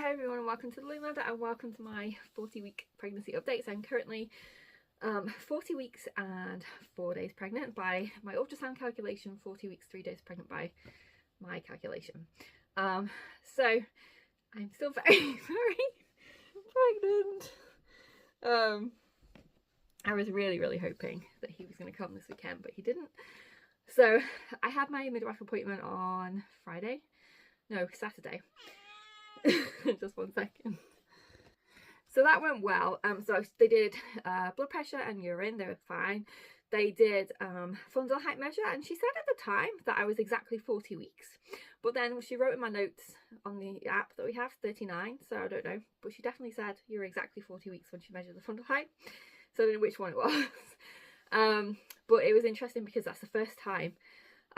Hi everyone and welcome to the Learning Ladder and welcome to my 40-week pregnancy updates. I'm currently 40 weeks and 4 days pregnant by my ultrasound calculation, 40 weeks 3 days pregnant by my calculation. So I'm still very pregnant. I was really hoping that he was going to come this weekend, but he didn't. So I had my midwife appointment on Saturday. Just 1 second. So that went well. So they did blood pressure and urine. They were fine. They did fundal height measure, and she said at the time that I was exactly 40 weeks. But then she wrote in my notes on the app that we have 39, so I don't know. But she definitely said you were exactly 40 weeks when she measured the fundal height. So I don't know which one it was. But it was interesting because that's the first time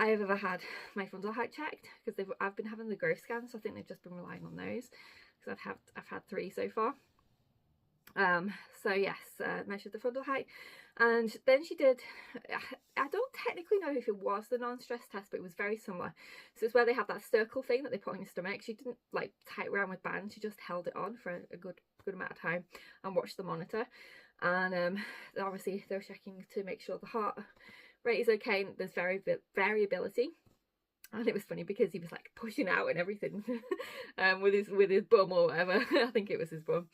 I have ever had my fundal height checked, because I've been having the growth scans, so I think they've just been relying on those, because I've had 3 so far. So yes, measured the fundal height, and then she did, I don't technically know if it was the non-stress test, but it was very similar. So it's where they have that circle thing that they put on your stomach. She didn't like tie it around with bands, she just held it on for a good amount of time and watched the monitor. And obviously they were checking to make sure the heart rate is okay, and there's variability. And it was funny because he was like pushing out and everything with his bum or whatever. I think it was his bum.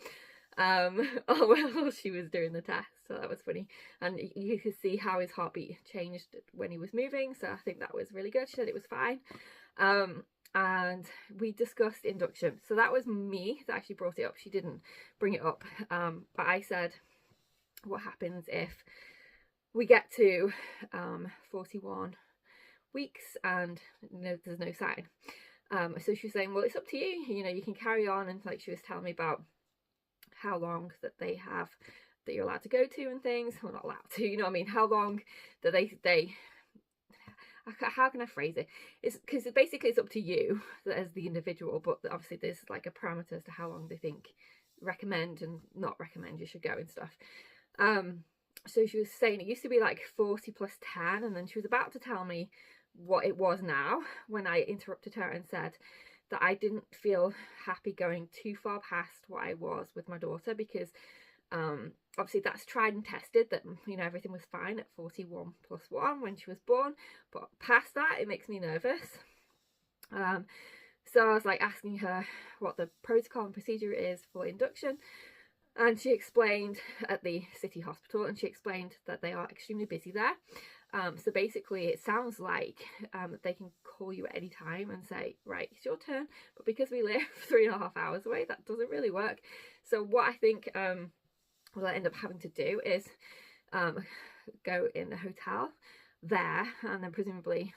Well, she was doing the test, so that was funny, and you could see how his heartbeat changed when he was moving, so I think that was really good. She said it was fine. And we discussed induction, so that was me that actually brought it up. She didn't bring it up, but I said, what happens if we get to 41 weeks and there's no sign? So she was saying, well, it's up to you, you can carry on. And like she was telling me about how long that they have that you're allowed to go to and things. Well, not allowed to, what I mean, how long that they how can I phrase it? It's because basically it's up to you as the individual, but obviously there's like a parameter as to how long they think recommend and not recommend you should go and stuff. So she was saying it used to be like 40 plus 10, and then she was about to tell me what it was now when I interrupted her and said that I didn't feel happy going too far past what I was with my daughter, because obviously that's tried and tested, that everything was fine at 41 plus 1 when she was born, but past that it makes me nervous. So I was like asking her what the protocol and procedure is for induction, and she explained at the city hospital, and she explained that they are extremely busy there. So basically it sounds like they can call you at any time and say, right, it's your turn, but because we live 3.5 hours away, that doesn't really work. So what I think what I end up having to do is go in the hotel there, and then presumably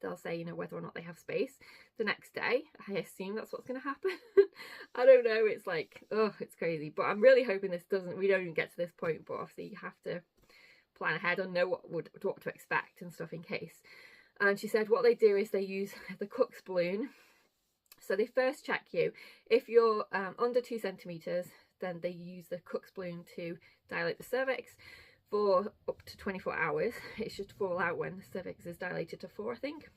they'll say whether or not they have space the next day. I assume that's what's going to happen. I don't know, it's like, oh, it's crazy, but I'm really hoping we don't even get to this point. But obviously you have to plan ahead and know what to expect and stuff in case. And she said what they do is they use the Cook's balloon. So they first check you. If you're under 2 centimeters, then they use the Cook's balloon to dilate the cervix for up to 24 hours. It should fall out when the cervix is dilated to 4, I think.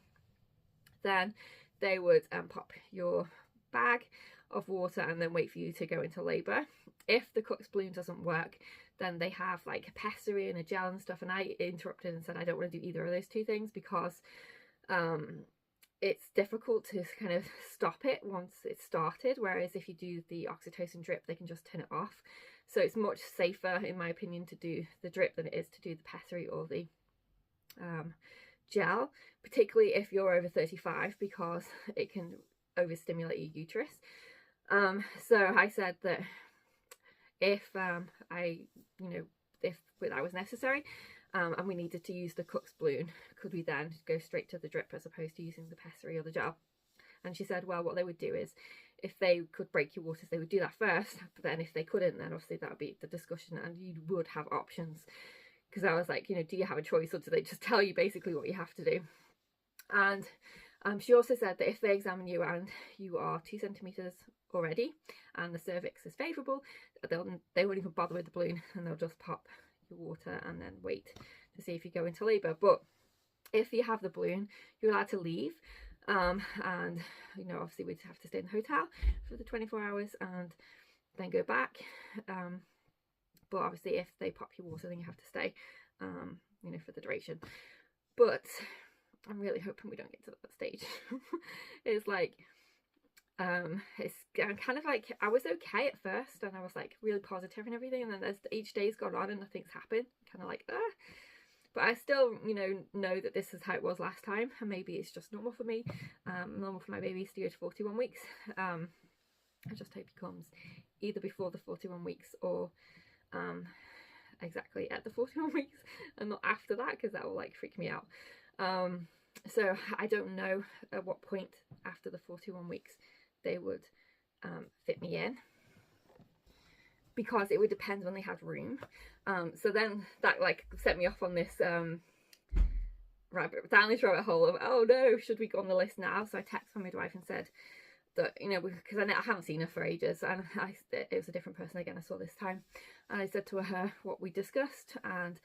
Then they would pop your bag of water and then wait for you to go into labour. If the Cook's balloon doesn't work, then they have like a pessary and a gel and stuff, and I interrupted and said I don't want to do either of those 2 things, because it's difficult to kind of stop it once it's started, whereas if you do the oxytocin drip, they can just turn it off. So it's much safer, in my opinion, to do the drip than it is to do the pessary or the gel, particularly if you're over 35, because it can overstimulate your uterus. So I said that if if that was necessary and we needed to use the Cook's balloon, could we then go straight to the drip as opposed to using the pessary or the gel? And she said, well, what they would do is, if they could break your waters, they would do that first, but then if they couldn't, then obviously that would be the discussion and you would have options. Because I was like, do you have a choice, or do they just tell you basically what you have to do? And she also said that if they examine you and you are 2 centimeters already and the cervix is favourable, they won't even bother with the balloon, and they'll just pop your water and then wait to see if you go into labour. But if you have the balloon, you're allowed to leave. And you know, obviously we'd have to stay in the hotel for the 24 hours and then go back. But obviously if they pop your water, then you have to stay, you know, for the duration. But I'm really hoping we don't get to that stage. It's like, it's kind of like, I was okay at first and I was like really positive and everything, and then as each day's gone on and nothing's happened, kind of like, but I still, you know that this is how it was last time, and maybe it's just normal for me. Normal for my babies to go to 41 weeks. I just hope he comes either before the 41 weeks or exactly at the 41 weeks and not after that, because that will like freak me out. So I don't know at what point after the 41 weeks they would fit me in, because it would depend when they had room. So then that like set me off on this down this rabbit hole of, oh no, should we go on the list now? So I texted my midwife and said that, you know, because I haven't seen her for ages, and it was a different person again I saw this time, and I said to her what we discussed, and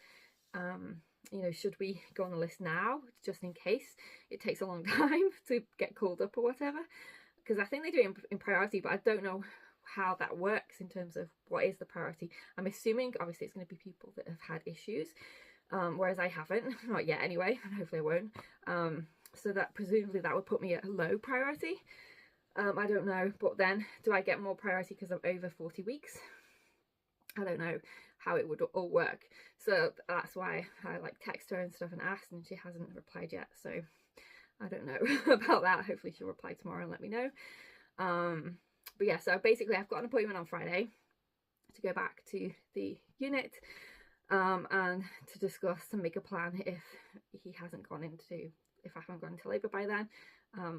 you know, should we go on the list now just in case it takes a long time to get called up or whatever, because I think they do it in priority, but I don't know how that works in terms of what is the priority. I'm assuming obviously it's going to be people that have had issues, whereas I haven't, not yet anyway, and hopefully I won't. So that presumably that would put me at a low priority. I don't know, but then do I get more priority because I'm over 40 weeks? I don't know how it would all work. So that's why I like text her and stuff and asked, and she hasn't replied yet, so I don't know about that. Hopefully she'll reply tomorrow and let me know. But yeah, so basically I've got an appointment on Friday to go back to the unit and to discuss and make a plan if I haven't gone into labour by then.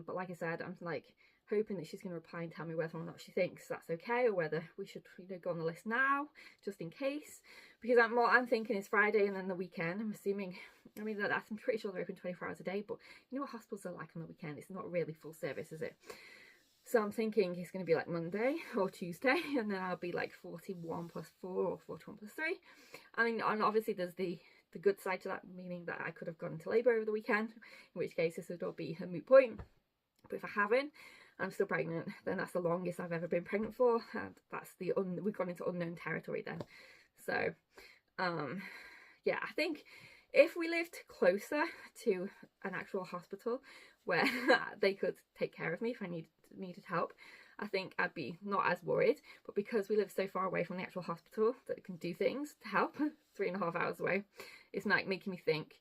But like I said, I'm like hoping that she's going to reply and tell me whether or not she thinks that's okay, or whether we should, you know, go on the list now just in case, because what I'm thinking is Friday and then the weekend. I'm assuming, I mean, I'm pretty sure they're open 24 hours a day, but you know what hospitals are like on the weekend, it's not really full service, is it? So I'm thinking it's going to be like Monday or Tuesday, and then I'll be like 41 plus 4 or 41 plus 3. I mean, and obviously there's the good side to that, meaning that I could have gone into labour over the weekend, in which case this would all be a moot point. But if I haven't, I'm still pregnant, then that's the longest I've ever been pregnant for, and that's we've gone into unknown territory then. So yeah, I think if we lived closer to an actual hospital where they could take care of me if I needed help, I think I'd be not as worried. But because we live so far away from the actual hospital that it can do things to help, 3.5 hours away, it's like making me think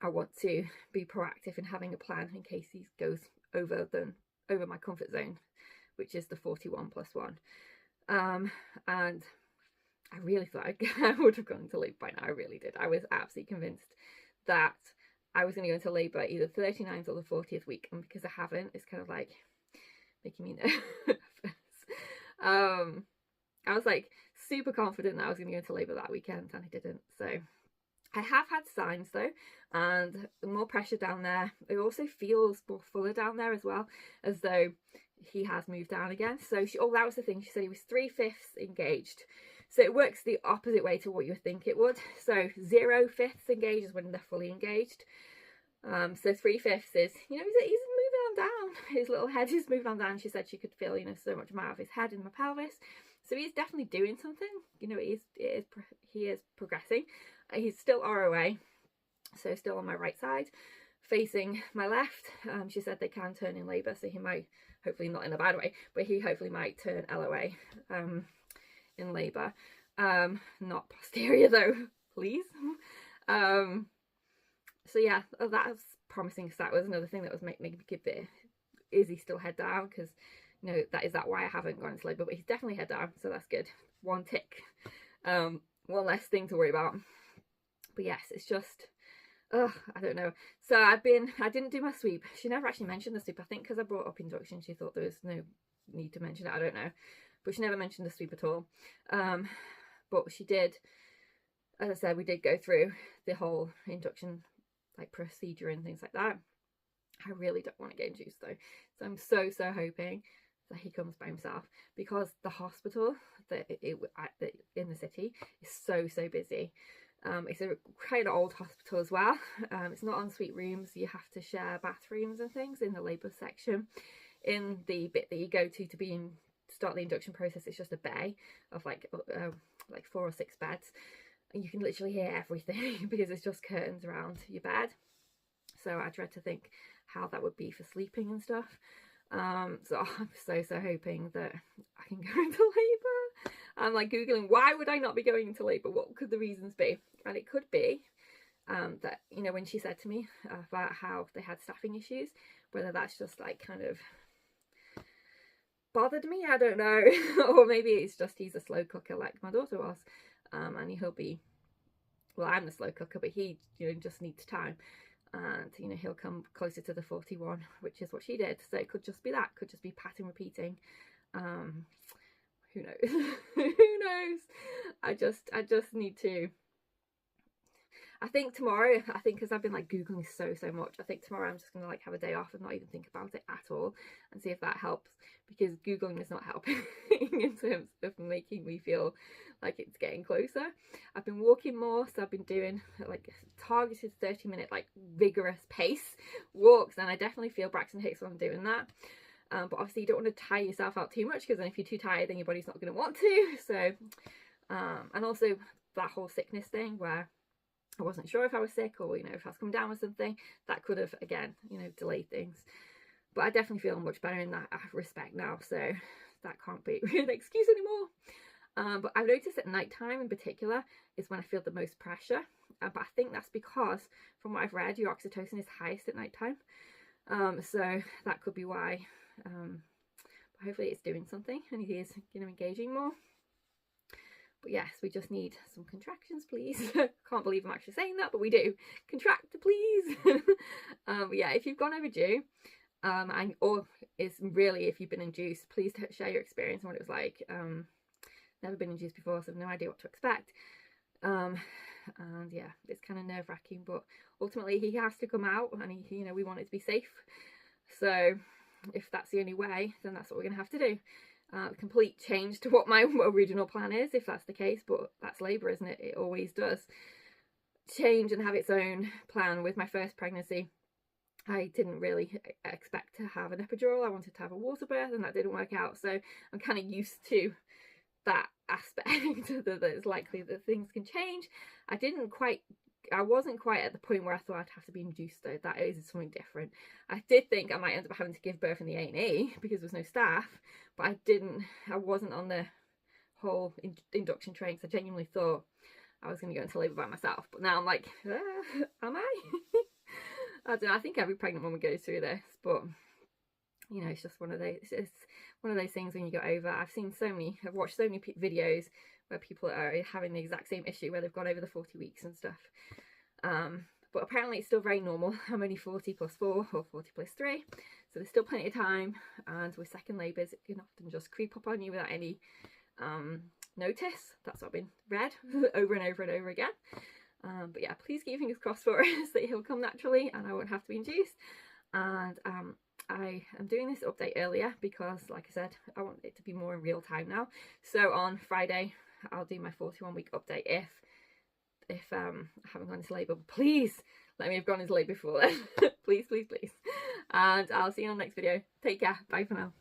I want to be proactive in having a plan in case he goes over my comfort zone, which is the 41 plus 1. And I really thought I would have gone to labour by now. I really did. I was absolutely convinced that I was going to go into labour either the 39th or the 40th week, and because I haven't, it's kind of like making me nervous. I was like super confident that I was going to go into labour that weekend, and I didn't. So I have had signs though, and more pressure down there. It also feels more fuller down there as well, as though he has moved down again. So that was the thing. She said he was 3/5 engaged. So it works the opposite way to what you think it would. So 0/5 engaged is when they're fully engaged. So 3/5 is, you know, he's moving on down. His little head is moving on down. She said she could feel, you know, so much out of his head in my pelvis. So he's definitely doing something. You know, he is progressing. He's still ROA, so still on my right side, facing my left. She said they can turn in labour, so he might, hopefully not in a bad way, but he hopefully might turn LOA in labour. Not posterior though, please. So yeah, that's promising, because that was another thing that was making me give it, is he still head down? Because, you know, that why I haven't gone into labour, but he's definitely head down, so that's good. One tick. One less thing to worry about. But yes, it's just, I don't know. So I didn't do my sweep. She never actually mentioned the sweep. I think because I brought up induction, she thought there was no need to mention it. I don't know. But she never mentioned the sweep at all. But she did, as I said, we did go through the whole induction like procedure and things like that. I really don't want to get induced though. So I'm so hoping that he comes by himself, because the hospital that in the city is so busy. It's a quite an old hospital as well. It's not en suite rooms. You have to share bathrooms and things in the labour section. In the bit that you go to start the induction process, it's just a bay of like 4 or 6 beds, and you can literally hear everything because it's just curtains around your bed. So I dread to think how that would be for sleeping and stuff. So I'm so hoping that I can go into labour. I'm like googling, why would I not be going into labour? What could the reasons be? And it could be that, you know, when she said to me about how they had staffing issues, whether that's just like kind of bothered me, I don't know. Or maybe it's just he's a slow cooker like my daughter was, and he'll be, well, I'm the slow cooker, but he, you know, just needs time, and you know, he'll come closer to the 41, which is what she did. So it could just be that, could just be pattern repeating. Who knows? Who knows? I just need to, I think tomorrow, because I've been like googling so much, I think tomorrow I'm just gonna like have a day off and not even think about it at all and see if that helps, because googling is not helping in terms of making me feel like it's getting closer. I've been walking more, so I've been doing like targeted 30-minute like vigorous pace walks, and I definitely feel Braxton Hicks when I'm doing that. But obviously you don't want to tire yourself out too much, because then if you're too tired then your body's not going to want to. So and also that whole sickness thing where I wasn't sure if I was sick, or, you know, if I was coming down with something, that could have, again, you know, delayed things. But I definitely feel much better in that respect now, so that can't be an excuse anymore. But I've noticed at night time in particular is when I feel the most pressure. But I think that's because, from what I've read, your oxytocin is highest at night time. So that could be why. But hopefully it's doing something and he is, you know, engaging more. But yes, we just need some contractions, please. Can't believe I'm actually saying that, but we do. Contract, please. But yeah, if you've gone overdue, or it's really if you've been induced, please share your experience and what it was like. Never been induced before, so I've no idea what to expect. And yeah, it's kind of nerve-wracking, but ultimately he has to come out, and he, you know, we want it to be safe. So if that's the only way, then that's what we're gonna have to do. Complete change to what my original plan is, if that's the case, but that's labour, isn't it? It always does change and have its own plan. With my first pregnancy, I didn't really expect to have an epidural. I wanted to have a water birth, and that didn't work out, so I'm kind of used to that aspect that it's likely that things can change. I wasn't quite at the point where I thought I'd have to be induced, though. That is something different. I did think I might end up having to give birth in the A&E because there was no staff, but I wasn't on the whole induction train, because I genuinely thought I was going to go into labour by myself. But now I'm like, am I? I don't know. I think every pregnant woman goes through this, but you know, it's just one of those things when you get over. I've watched so many videos where people are having the exact same issue, where they've gone over the 40 weeks and stuff. But apparently it's still very normal. I'm only 40 plus 4 or 40 plus 3, so there's still plenty of time. And with second labours, it can often just creep up on you without any notice. That's what I've been read over and over and over again. But yeah, please keep your fingers crossed for us that he'll come naturally and I won't have to be induced. And I am doing this update earlier because, like I said, I want it to be more in real time now. So on Friday I'll do my 41-week update if I haven't gone into labour. Please let me have gone into labour before then. Please, please, please. And I'll see you on the next video. Take care. Bye for now.